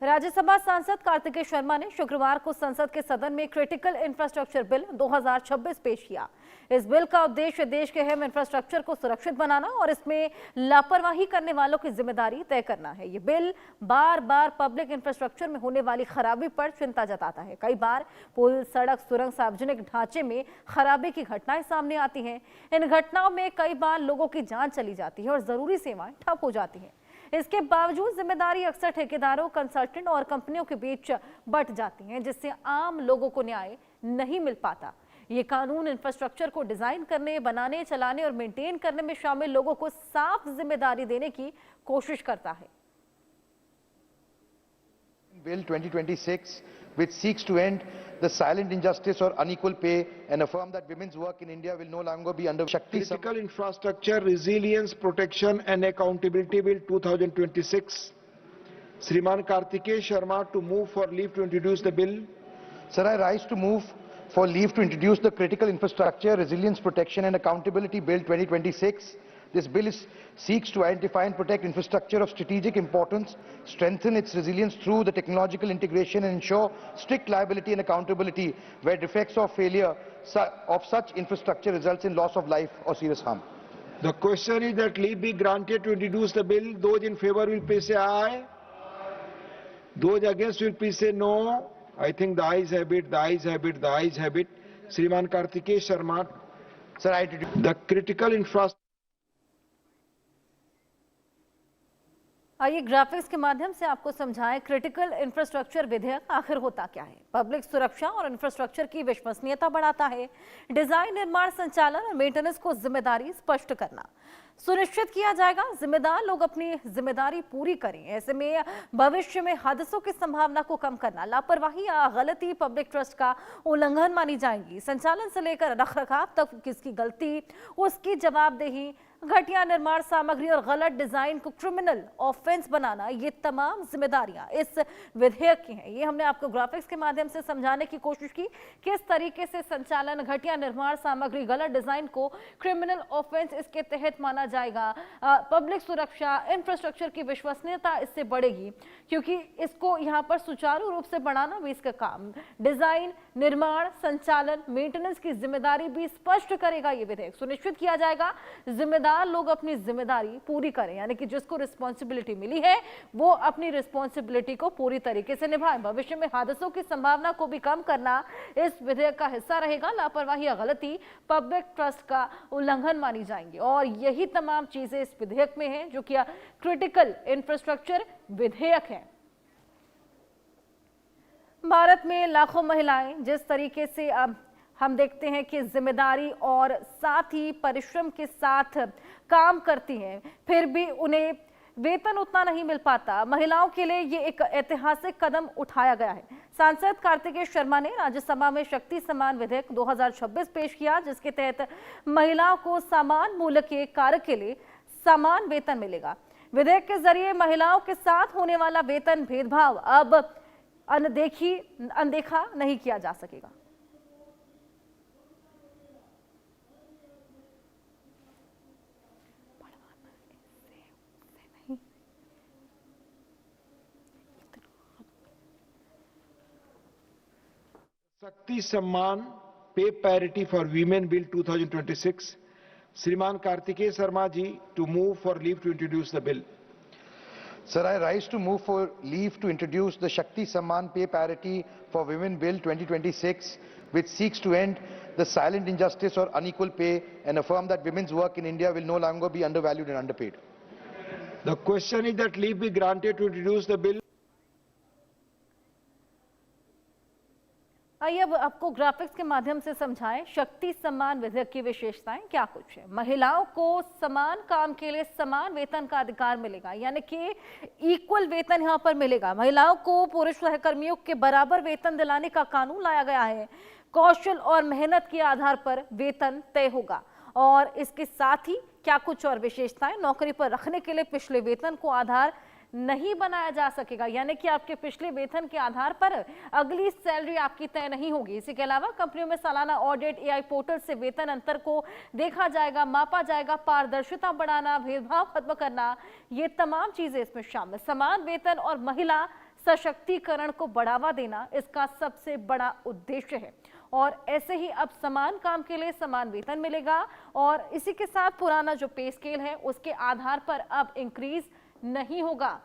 राज्यसभा सांसद कार्तिकेय शर्मा ने शुक्रवार को संसद के सदन में क्रिटिकल इंफ्रास्ट्रक्चर बिल 2026 पेश किया। इस बिल का उद्देश्य देश के अहम इंफ्रास्ट्रक्चर को सुरक्षित बनाना और इसमें लापरवाही करने वालों की जिम्मेदारी तय करना है। ये बिल बार बार पब्लिक इंफ्रास्ट्रक्चर में होने वाली खराबी पर चिंता जताता है। कई बार पुल, सड़क, सुरंग, सार्वजनिक ढांचे में खराबी की घटनाएं सामने आती हैं। इन घटनाओं में कई बार लोगों की जान चली जाती है और जरूरी सेवाएं ठप हो जाती हैं। इसके बावजूद जिम्मेदारी अक्सर ठेकेदारों, कंसल्टेंट और कंपनियों के बीच बंट जाती है, जिससे आम लोगों को न्याय नहीं मिल पाता। ये कानून इंफ्रास्ट्रक्चर को डिजाइन करने, बनाने, चलाने और मेंटेन करने में शामिल लोगों को साफ जिम्मेदारी देने की कोशिश करता है। Bill 2026, which seeks to end the silent injustice or unequal pay and affirm that women's work in India will no longer be under Shakti. Critical Infrastructure Resilience Protection and Accountability Bill 2026. Shriman Kartikeya Sharma to move for leave to introduce the bill. Sir, I rise to move for leave to introduce the Critical Infrastructure Resilience Protection and Accountability Bill 2026. This bill seeks to identify and protect infrastructure of strategic importance, strengthen its resilience through the technological integration and ensure strict liability and accountability where defects or failure of such infrastructure results in loss of life or serious harm. The question is that leave be granted to introduce the bill. Those in favor will please say aye. Those against will please say no. I think the ayes have it, the ayes have it, the ayes have it. Shriman Kartikeya Sharma. Sir, I introduce the Critical Infrastructure. आइए graphics के माध्यम से आपको समझाएं critical infrastructure विधेयक आखिर होता क्या है। पब्लिक सुरक्षा और इंफ्रास्ट्रक्चर की विश्वसनीयता बढ़ाता है। डिजाइन, निर्माण, संचालन और मेंटेनेंस को जिम्मेदारी स्पष्ट करना सुनिश्चित किया जाएगा। जिम्मेदार लोग अपनी जिम्मेदारी पूरी करें। ऐसे में भविष्य में हादसों की संभावना को कम करना, लापरवाही या गलती पब्लिक ट्रस्ट का उल्लंघन मानी जाएगी। संचालन से लेकर रखरखाव तक किसकी गलती, उसकी जवाबदेही, घटिया निर्माण सामग्री और गलत डिजाइन को क्रिमिनल ऑफेंस बनाना, ये तमाम जिम्मेदारियां इस विधेयक की हैं। ये हमने आपको ग्राफिक्स के माध्यम से समझाने की कोशिश की किस तरीके से संचालन, घटिया निर्माण सामग्री, गलत डिजाइन को क्रिमिनल ऑफेंस इसके तहत माना जाएगा। पब्लिक सुरक्षा, इंफ्रास्ट्रक्चर की विश्वसनीयता इससे बढ़ेगी क्योंकि इसको यहाँ पर सुचारू रूप से बढ़ाना भी इसका काम। डिजाइन, निर्माण, संचालन, मेंटेनेंस की जिम्मेदारी भी स्पष्ट करेगा ये विधेयक। सुनिश्चित किया जाएगा जिम्मेदार लोग अपनी जिम्मेदारी पूरी करें, यानी कि जिसको रिस्पॉन्सिबिलिटी मिली है वो अपनी रिस्पॉन्सिबिलिटी को पूरी तरीके से निभाएं। भविष्य में हादसों की संभावना को भी कम करना इस विधेयक का हिस्सा रहेगा। लापरवाही या गलती पब्लिक ट्रस्ट का उल्लंघन मानी जाएंगी और यही तमाम चीजें इस विधेयक में हैं जो कि क्रिटिकल इंफ्रास्ट्रक्चर विधेयक है। भारत में लाखों महिलाएं जिस तरीके से हम देखते हैं कि जिम्मेदारी और साथ ही परिश्रम के साथ काम करती हैं, फिर भी उन्हें वेतन उतना नहीं मिल पाता। महिलाओं के लिए ये एक ऐतिहासिक कदम उठाया गया है। सांसद कार्तिकेय शर्मा ने राज्यसभा में शक्ति सम्मान विधेयक 2026 पेश किया, जिसके तहत महिलाओं को समान मूल्य के कार्य के लिए समान वेतन मिलेगा। विधेयक के जरिए महिलाओं के साथ होने वाला वेतन भेदभाव अब अनदेखा नहीं किया जा सकेगा। Shakti Samman Pay Parity for Women Bill 2026. Shriman Kartikeya Sharma ji to move for leave to introduce the bill. Sir, I rise to move for leave to introduce the Shakti Samman Pay Parity for Women Bill 2026, which seeks to end the silent injustice or unequal pay and affirm that women's work in India will no longer be undervalued and underpaid. The question is that leave be granted to introduce the bill. आइए अब आपको graphics के माध्यम से समझाएं शक्ति सम्मान विधेयक की विशेषताएं क्या कुछ है। महिलाओं को समान काम के लिए समान वेतन का अधिकार मिलेगा, यानी कि इक्वल वेतन यहां पर मिलेगा। महिलाओं को पुरुष सहकर्मियों के बराबर वेतन दिलाने का कानून लाया गया है। कौशल और मेहनत के आधार पर वेतन तय होगा और इसके साथ ही क्या कुछ और विशेषताएं, नौकरी पर रखने के लिए पिछले वेतन को आधार नहीं बनाया जा सकेगा, यानी कि आपके पिछले वेतन के आधार पर अगली सैलरी आपकी तय नहीं होगी। इसके अलावा कंपनियों में सालाना ऑडिट, एआई पोर्टल से वेतन अंतर को देखा जाएगा, मापा जाएगा। पारदर्शिता बढ़ाना, भेदभाव खत्म करना, ये तमाम चीजें इसमें शामिल। समान वेतन और महिला सशक्तिकरण को बढ़ावा देना इसका सबसे बड़ा उद्देश्य है। और ऐसे ही अब समान काम के लिए समान वेतन मिलेगा और इसी के साथ पुराना जो पे स्केल है उसके आधार पर अब इंक्रीज नहीं होगा।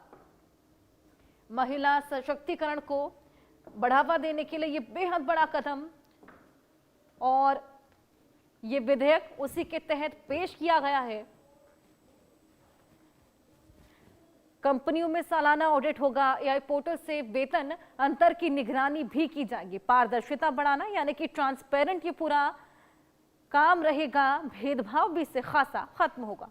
महिला सशक्तिकरण को बढ़ावा देने के लिए ये बेहद बड़ा कदम और ये विधेयक उसी के तहत पेश किया गया है। कंपनियों में सालाना ऑडिट होगा। एआई पोर्टल से वेतन अंतर की निगरानी भी की जाएगी। पारदर्शिता बढ़ाना यानी कि ट्रांसपेरेंट ये पूरा काम रहेगा। भेदभाव भी इससे खासा खत्म होगा।